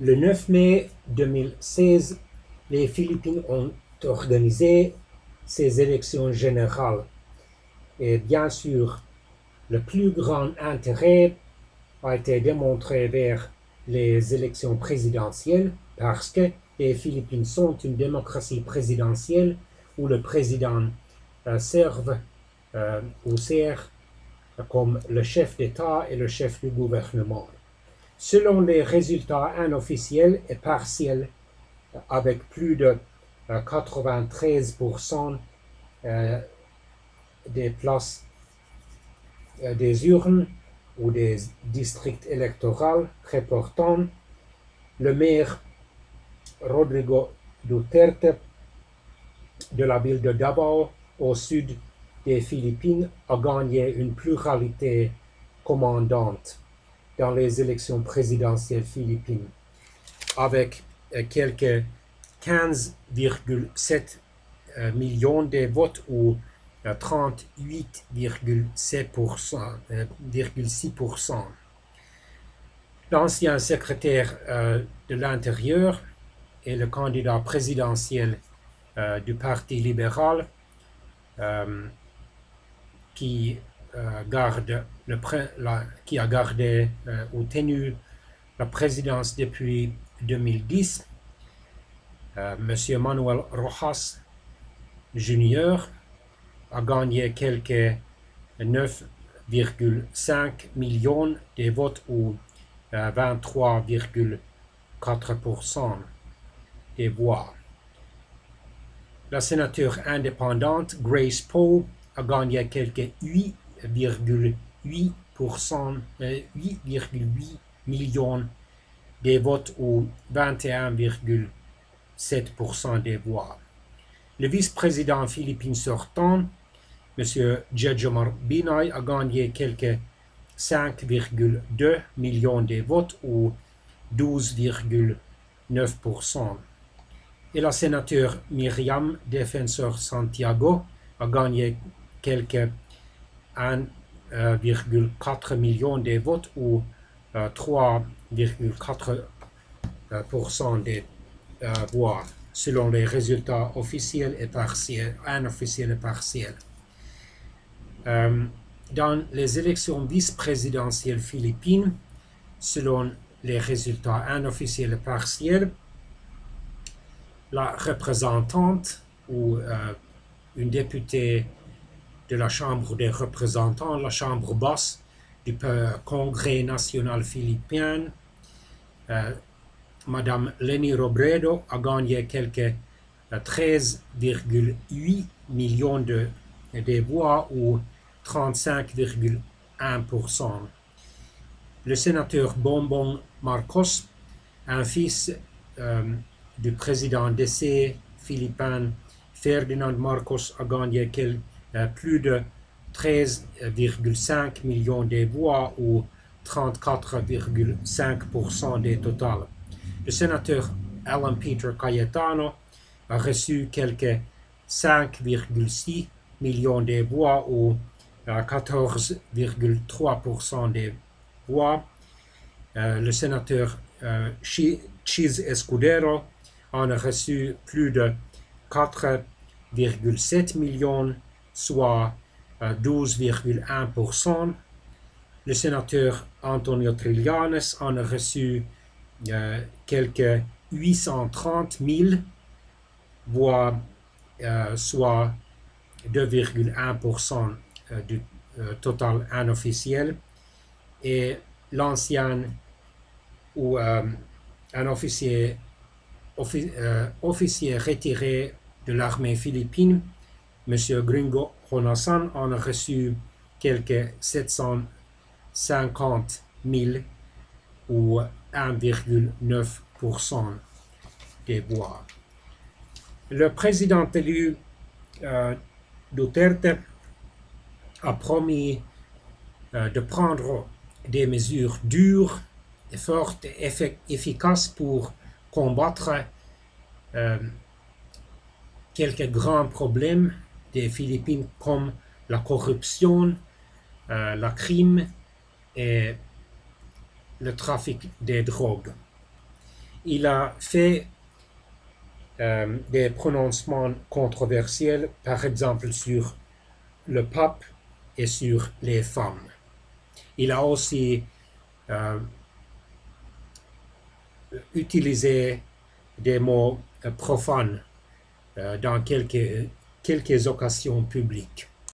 Le 9 mai 2016, les Philippines ont organisé ces élections générales. Et bien sûr, le plus grand intérêt a été démontré vers les élections présidentielles parce que les Philippines sont une démocratie présidentielle où le président sert comme le chef d'État et le chef du gouvernement. Selon les résultats unofficiels et partiels, avec plus de 93% des places des urnes ou des districts électoraux reportant, le maire Rodrigo Duterte de la ville de Davao, au sud des Philippines, a gagné une pluralité commandante dans les élections présidentielles philippines, avec quelques 15,7 millions de votes ou 38,6%. L'ancien secrétaire de l'Intérieur et le candidat présidentiel du Parti libéral qui a gardé ou tenu la présidence depuis 2010, M. Manuel Rojas Jr. a gagné quelques 9,5 millions de votes ou 23,4% des voix. La sénateur indépendante Grace Poe a gagné quelques 8,8 millions de votes ou 21,7% des voix. Le vice-président philippin sortant, M. Jejomar Binay, a gagné quelques 5,2 millions de votes ou 12,9%. Et la sénateur Miriam Defensor Santiago a gagné quelques 1,4 millions de votes ou 3,4% des voix, selon les résultats officiels et partiels, unofficiels et partiels. Dans les élections vice-présidentielles philippines, selon les résultats unofficiels et partiels, la représentante ou une députée de la Chambre des représentants, la Chambre basse du Congrès national philippin, Madame Leni Robredo a gagné quelques 13,8 millions de voix ou 35,1%. Le sénateur Bongbong Marcos, un fils du président décédé philippin Ferdinand Marcos, a gagné plus de 13,5 millions de voix ou 34,5% des totales. Le sénateur Alan Peter Cayetano a reçu quelques 5,6 millions de voix ou 14,3% des voix. Le sénateur Chiz Escudero en a reçu plus de 4,7 millions, soit 12,1%. Le sénateur Antonio Trillanes en a reçu quelques 830 000 voix, soit 2,1% du total unofficiel. Et l'ancien ou un officier retiré de l'armée philippine, M. Gringo Honasan, en a reçu quelques 750 000 ou 1,9% des voix. Le président élu Duterte a promis de prendre des mesures dures et fortes et efficaces pour combattre quelques grands problèmes des Philippines comme la corruption, la crime et le trafic des drogues. Il a fait des prononcements controversiels, par exemple sur le pape et sur les femmes. Il a aussi utilisé des mots profanes dans quelques occasions publiques.